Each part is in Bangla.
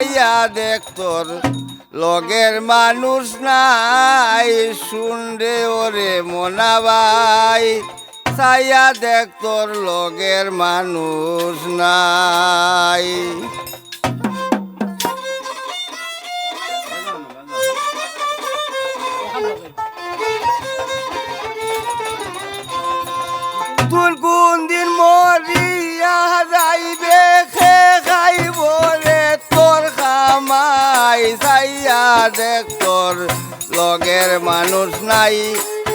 ইয়া দেখ তোর লগের মানুষ নাই, শুনরে ওরে মোনা ভাই। ছাইয়া দেখ তোর লগের মানুষ নাই। তুই কোন দিন মরিয়া যাইবে, খে খাইব রে তোর খামাই। ছাইয়া দেখ তোর লগের মানুষ নাই,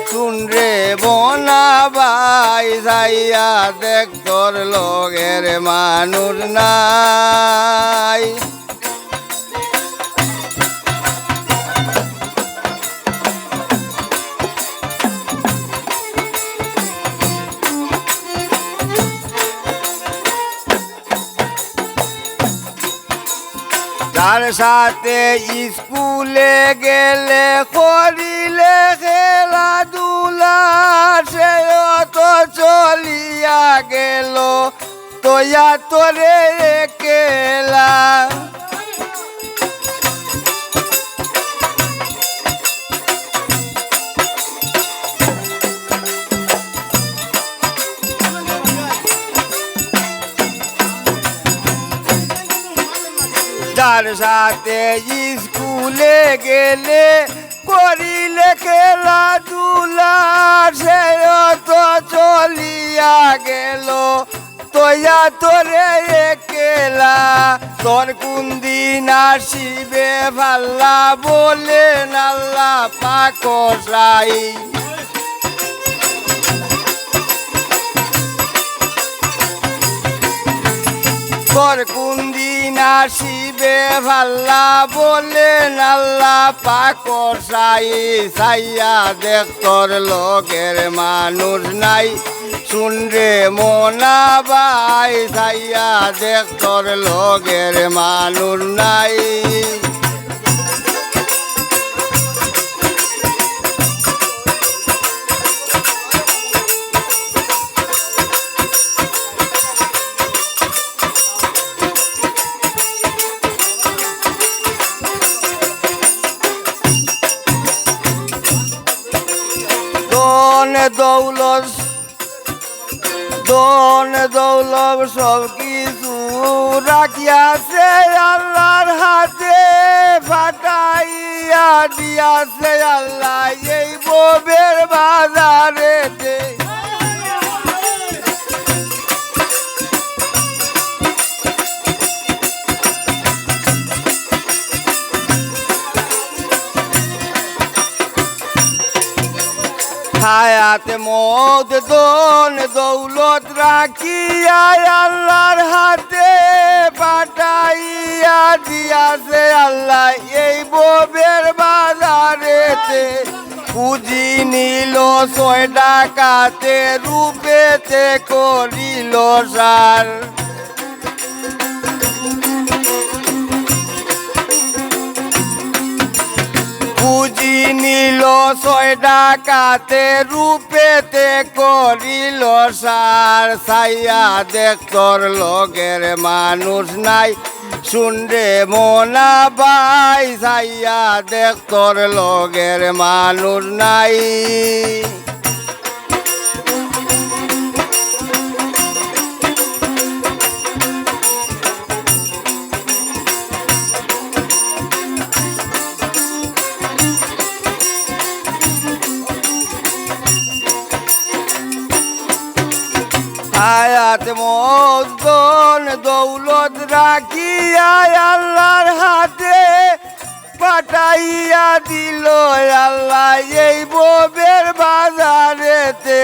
শুনরে বনা ভাই। ছাইয়া দেখ তোর লগের মানুষ নাই। যার সাথে স্কুলে গেলে করিলে খেলাধুলা, সে অত চলিয়া গেল তোয়া তোরে একলা। যার সাথে স্কুলে গেলে করিলে খেলাধুলা, সে তো চলিয়া গেল তোয়া তোরে একলা। তোর কোন দিন আসিবে ভাল্লা, বলে নাল্লা পাকসাই। তোর কোন দিন আসিবে ভাল্লা, বলে নাল্লা পাকসাই। ছাইয়া দেখ তোর লগের মানুষ নাই, শুনরে মোনা ভাই। ছাইয়া দেখ তোর লগের মানুষ নাই। দন দৌলত সব কিছু রাখিয়াছে আল্লাহর হাতে, ফাটাইয়া দিয়াছে আল্লাহ এই ববের বাজারেতে। হায়াতে মত দন দৌলত রাখিয়া আল্লাহর হাতে, পাঠাইয়া দিয়াছে আল্লাহ এই ববের বাজারেতে। পুঁজি নিল 6 টাকাতে, রূপেতে করিল সার। পুঁজি নিল 6 টাকাতে, রূপেতে করিল সার। ছাইয়া দেখ তোর লগের মানুষ নাই, শুনরে মোনা ভাই। ছাইয়া দেখ তোর লগের মানুষ নাই। হায়াত মদন দৌলত রাখিয়া আল্লাহর হাতে, পাঠাইয়া দিল আল্লাহ এই ববের বাজারেতে।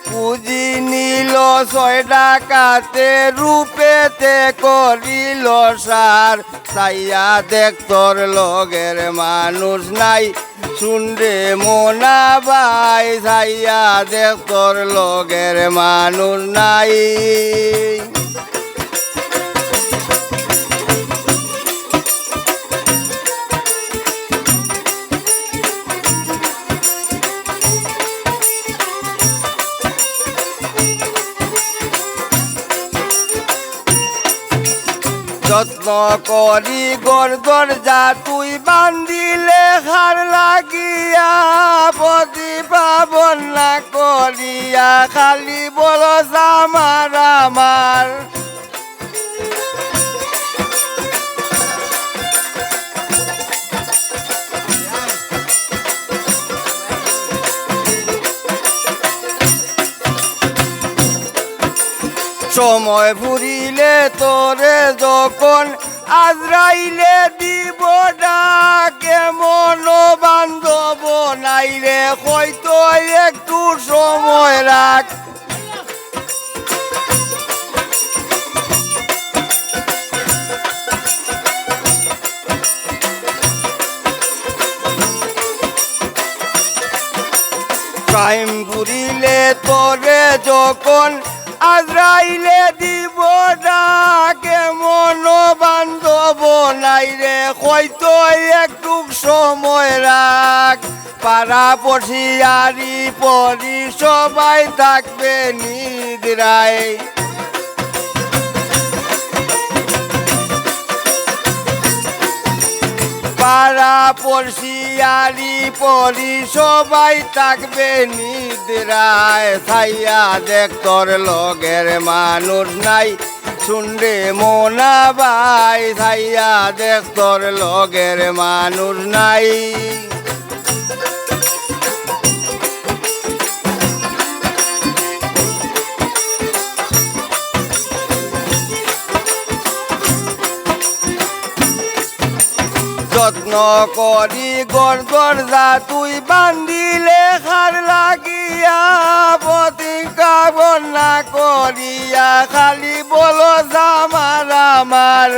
পুঁজি নিল 6 টাকাতে, রূপেতে করিল সার। ছাইয়া দেখ তোর লগের মানুষ নাই, শুনরে মোনা ভাই। ছাইয়া দেখ তোর লগের মানুষ নাই। যত যত্ন করি গর দরজা তুই বান্দিলে হার লাগিয়া প্রতিপাবন না করিয়া খালি বলস আমার আমার সময় ফুরিলে তোরে যখন আজরাইলে দিব ডাকে মন বান্ধব নাই রে হয়তো একটু সময় রাখ টাইম ফুরিলে তোরে যখন আজরাইলে দিব ডাকে মন বান্ধব নাই রে হয়তো একটু সময় রাখ পাড়া পড়শিয়ারি পরি সবাই থাকবে নিদ্রায় পাড়া পড়শিয়ারি পরি সবাই থাকবে নিদ্রায় ছাইয়া দেখ তোর লগের মানুষ নাই শুনরে মোনা ভাই ছাইয়া দেখ তোর লগের মানুষ নাই যত্ন করি গর দরজা তুই বান্দিলে হার লাগিয়া প্রতিজ্ঞা না করিয়া খালি বলো আমার আমার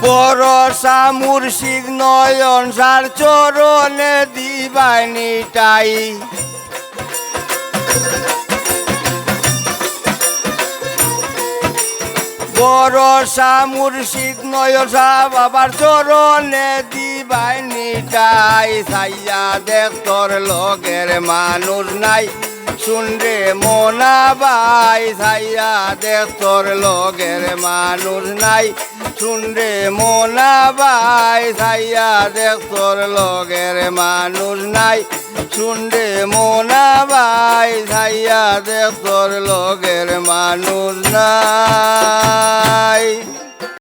ভরসা মুর্শিদ নয়ন সার চরণে দিবানিটাই ভরসা মুর্শিদ নয়ন সাহ বাবার চরণে দিবানিটাই ছাইয়া দেখ তোর লগের মানুষ নাই শুনরে মোনা ভাই ছাইয়া দেখ তোর লগের মানুষ নাই শুনরে মোনা ভাই ছাইয়া দেখ তোর লগের মানুষ নাই শুনরে মোনা ভাই ছাইয়া দেখ তোর লগের মানুষ নাই